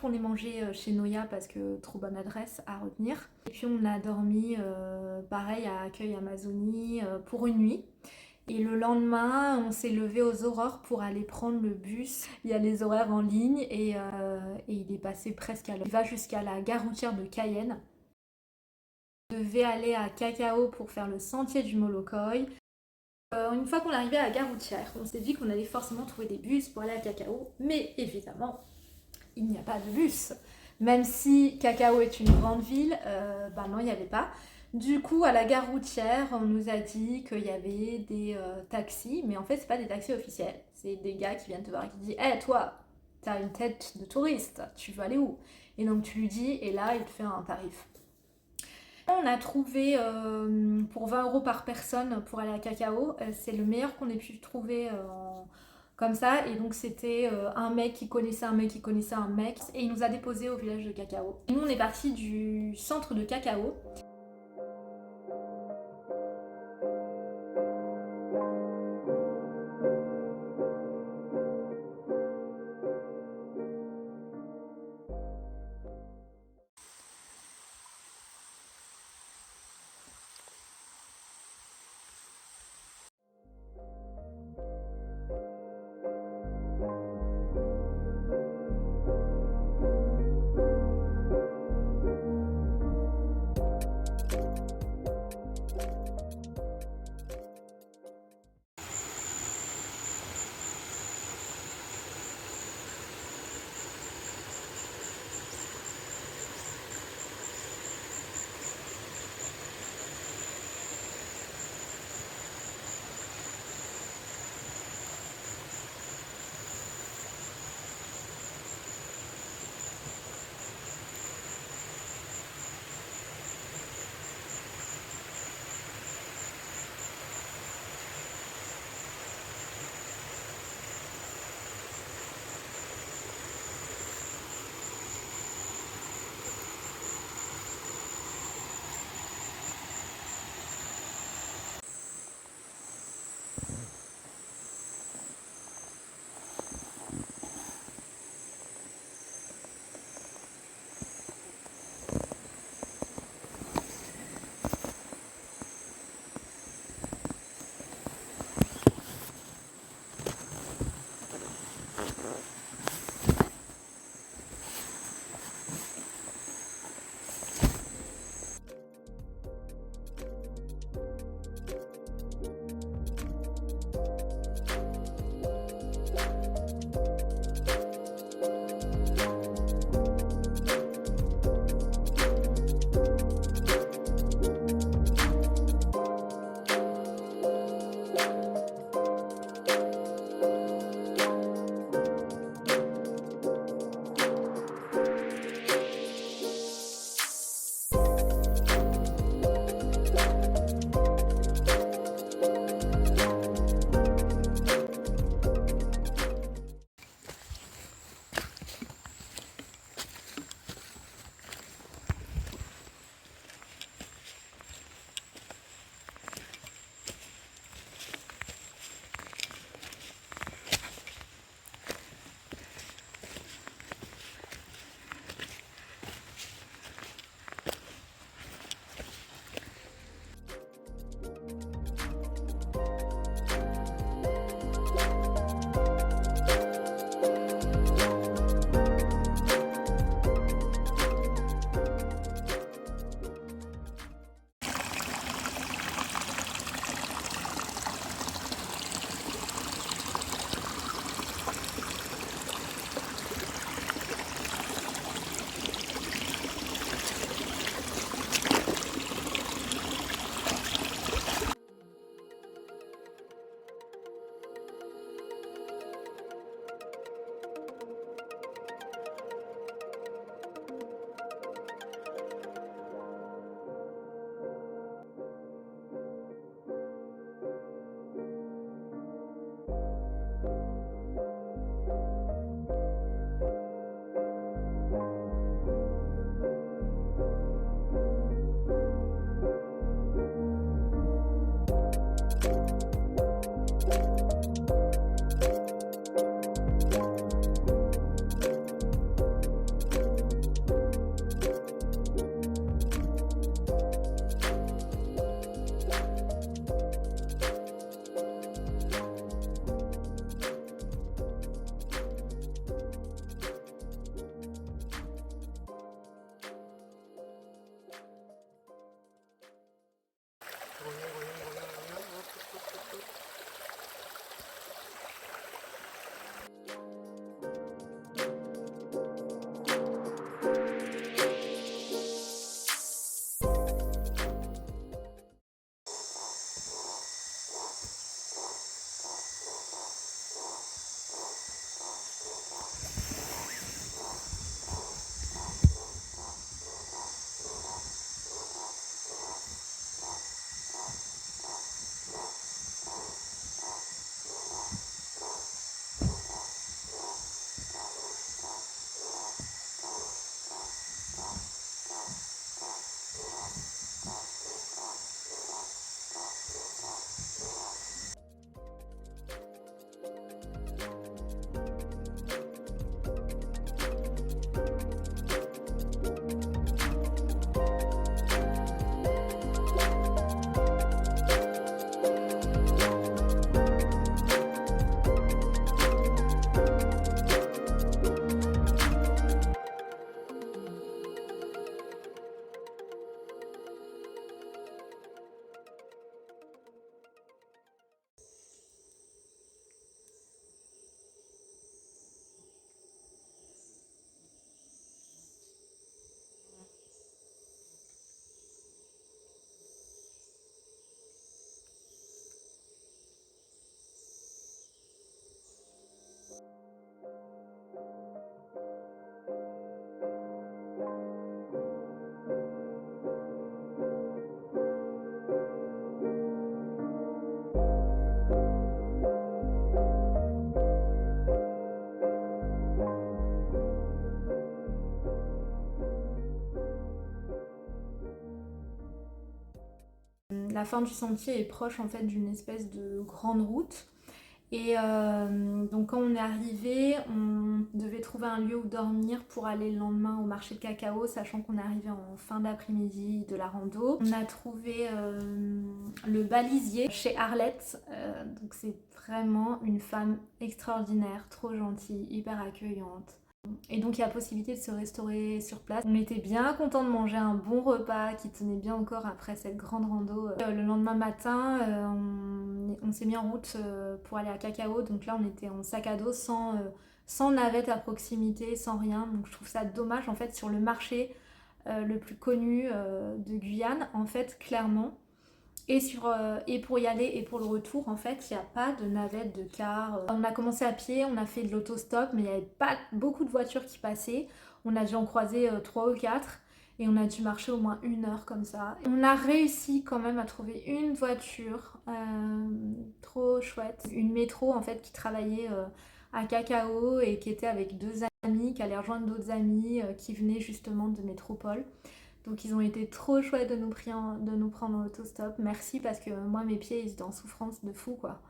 retourné manger chez Noya parce que trop bonne adresse à retenir. Et puis on a dormi pareil à Accueil Amazonie pour une nuit. Et le lendemain, on s'est levé aux aurores pour aller prendre le bus. Il y a les horaires en ligne et il est passé presque à l'heure. Il va jusqu'à la gare routière de Cayenne. On devait aller à Cacao pour faire le sentier du Molokai. Une fois qu'on est arrivé à la gare routière, on s'est dit qu'on allait forcément trouver des bus pour aller à Cacao. Mais évidemment, il n'y a pas de bus. Même si Cacao est une grande ville, bah non, il n'y avait pas. Du coup, à la gare routière, on nous a dit qu'il y avait des taxis, mais en fait, c'est pas des taxis officiels. C'est des gars qui viennent te voir et qui disent Hé, toi, t'as une tête de touriste, tu veux aller où? Et donc, tu lui dis, et là, il te fait un tarif. On a trouvé pour 20 € par personne pour aller à Cacao. C'est le meilleur qu'on ait pu trouver comme ça. Et donc c'était un mec qui connaissait un mec qui connaissait un mec. Et il nous a déposés au village de Cacao. Et nous on est parti du centre de Cacao. la fin du sentier est proche en fait d'une espèce de grande route. Et donc quand on est arrivé, on devait trouver un lieu où dormir pour aller le lendemain au marché de cacao, sachant qu'on est arrivé en fin d'après-midi de la rando. On a trouvé le balisier chez Arlette, donc c'est vraiment une femme extraordinaire, trop gentille, hyper accueillante. Et donc il y a possibilité de se restaurer sur place. On était bien contents de manger un bon repas qui tenait bien encore après cette grande rando. Le lendemain matin, on s'est mis en route pour aller à Cacao. Donc là on était en sac à dos sans navette à proximité, sans rien. Donc je trouve ça dommage en fait sur le marché le plus connu de Guyane. En fait clairement, et pour y aller et pour le retour, en fait, il n'y a pas de navette, de car. On a commencé à pied, on a fait de l'autostop, mais il n'y avait pas beaucoup de voitures qui passaient. On a dû en croiser 3 ou 4 et on a dû marcher au moins 1 heure comme ça. On a réussi quand même à trouver une voiture trop chouette. Une métro en fait qui travaillait à Cacao et qui était avec 2 amis, qui allait rejoindre d'autres amis qui venaient justement de métropole. Donc ils ont été trop chouettes de nous prendre en autostop. Merci parce que moi mes pieds ils étaient en souffrance de fou quoi.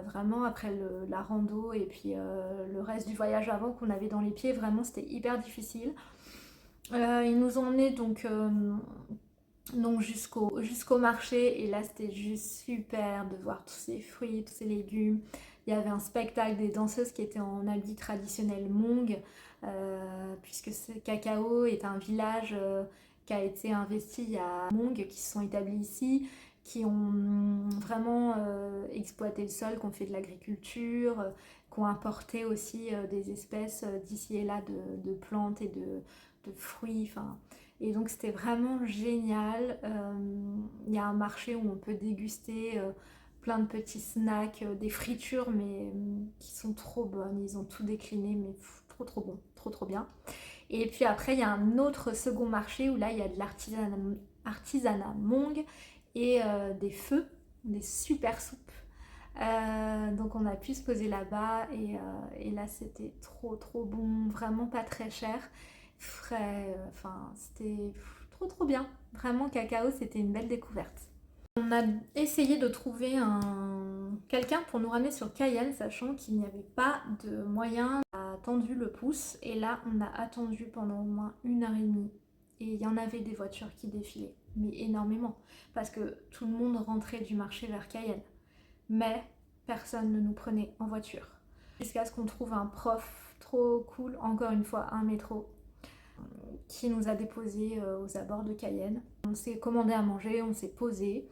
Vraiment après la rando et puis le reste du voyage avant qu'on avait dans les pieds, vraiment c'était hyper difficile. Ils nous ont emmenés donc jusqu'au marché et là c'était juste super de voir tous ces fruits, tous ces légumes. Il y avait un spectacle des danseuses qui étaient en habits traditionnels Hmong, puisque ce Cacao est un village qui a été investi il y a Hmong qui se sont établis ici, qui ont vraiment exploité le sol, qui ont fait de l'agriculture, qui ont importé aussi des espèces d'ici et là de plantes et de fruits. Enfin, et donc c'était vraiment génial. Il y a un marché où on peut déguster plein de petits snacks, des fritures mais qui sont trop bonnes. Ils ont tout décliné mais trop bon, trop bien. Et puis après il y a un autre second marché où là il y a de l'artisanat Hmong et des feux, des super soupes. Donc on a pu se poser là-bas et là c'était trop bon, vraiment pas très cher, frais, enfin c'était trop bien. Vraiment Cacao c'était une belle découverte. On a essayé de trouver quelqu'un pour nous ramener sur Cayenne, sachant qu'il n'y avait pas de moyen. On a tendu le pouce et là on a attendu pendant au moins 1 heure et demie. Et il y en avait des voitures qui défilaient, mais énormément, parce que tout le monde rentrait du marché vers Cayenne. Mais personne ne nous prenait en voiture. Jusqu'à ce qu'on trouve un prof trop cool, encore une fois un métro, qui nous a déposés aux abords de Cayenne. On s'est commandé à manger, on s'est posé.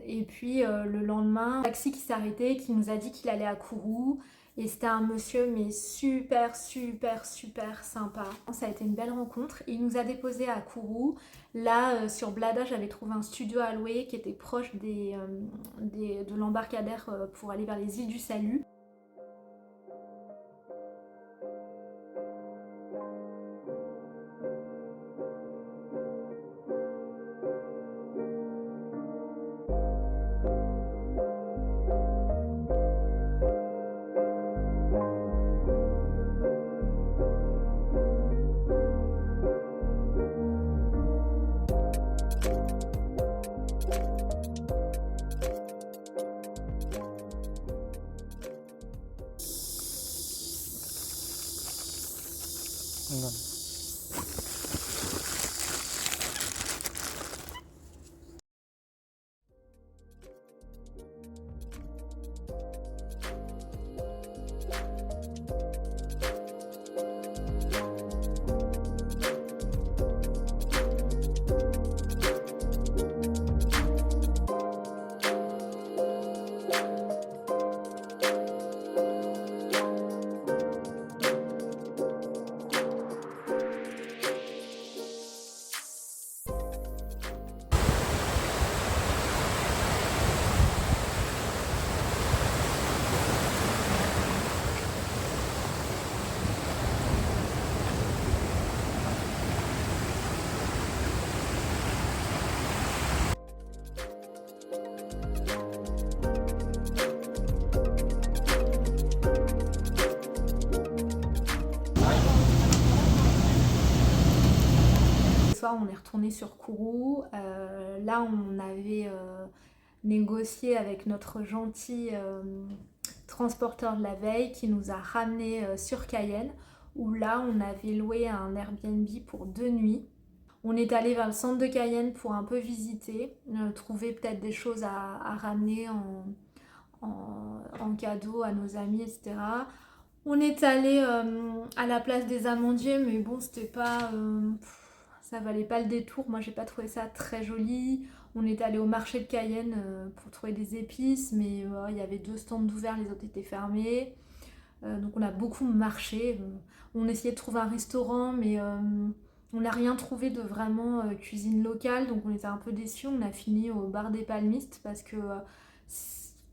Et puis le lendemain, un taxi qui s'est arrêté, qui nous a dit qu'il allait à Kourou. Et c'était un monsieur mais super sympa. Ça a été une belle rencontre. Il nous a déposé à Kourou. Là sur Blada j'avais trouvé un studio à louer qui était proche de l'embarcadère pour aller vers les îles du Salut. Non. soir, on est retourné sur Kourou. Là, on avait négocié avec notre gentil transporteur de la veille qui nous a ramené sur Cayenne, où là, on avait loué un Airbnb pour 2 nuits. On est allé vers le centre de Cayenne pour un peu visiter, trouver peut-être des choses à ramener en cadeau à nos amis, etc. On est allé à la place des Amandiers, mais bon, c'était pas. Ça valait pas le détour. Moi, j'ai pas trouvé ça très joli. On est allé au marché de Cayenne pour trouver des épices, mais il y avait 2 stands ouverts, les autres étaient fermés. Donc, on a beaucoup marché. On essayait de trouver un restaurant, mais on n'a rien trouvé de vraiment cuisine locale. Donc, on était un peu déçus. On a fini au bar des Palmistes parce que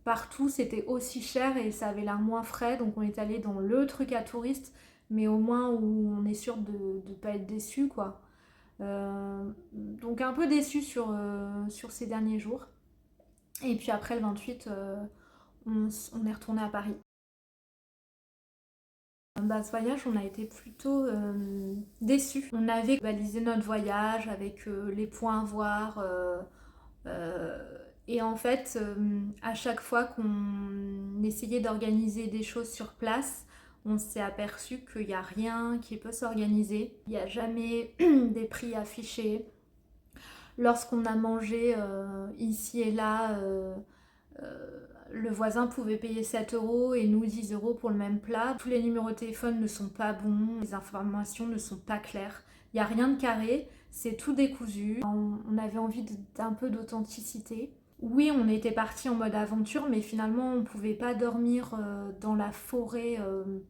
partout c'était aussi cher et ça avait l'air moins frais, donc on est allé dans le truc à touristes, mais au moins où on est sûr de ne pas être déçu quoi. Donc un peu déçu sur ces derniers jours. Et puis après le 28, on est retourné à Paris. Bah, ce voyage, on a été plutôt déçus. On avait balisé notre voyage avec les points à voir. Et en fait, à chaque fois qu'on essayait d'organiser des choses sur place, on s'est aperçu qu'il n'y a rien qui peut s'organiser. Il n'y a jamais des prix affichés. Lorsqu'on a mangé ici et là, le voisin pouvait payer 7 euros et nous 10 euros pour le même plat. Tous les numéros de téléphone ne sont pas bons, les informations ne sont pas claires. Il n'y a rien de carré, c'est tout décousu. On avait envie d'un peu d'authenticité. Oui, on était parti en mode aventure, mais finalement, on ne pouvait pas dormir dans la forêt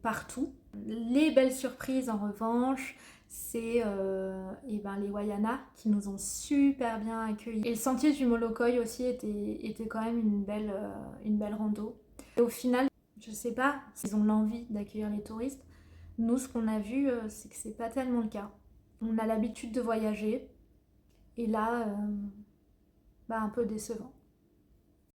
partout. Les belles surprises, en revanche, c'est les Wayana qui nous ont super bien accueillis. Et le sentier du Molokoï aussi était quand même une belle rando. Et au final, je sais pas s'ils ont l'envie d'accueillir les touristes. Nous, ce qu'on a vu, c'est que c'est pas tellement le cas. On a l'habitude de voyager, et là, un peu décevant.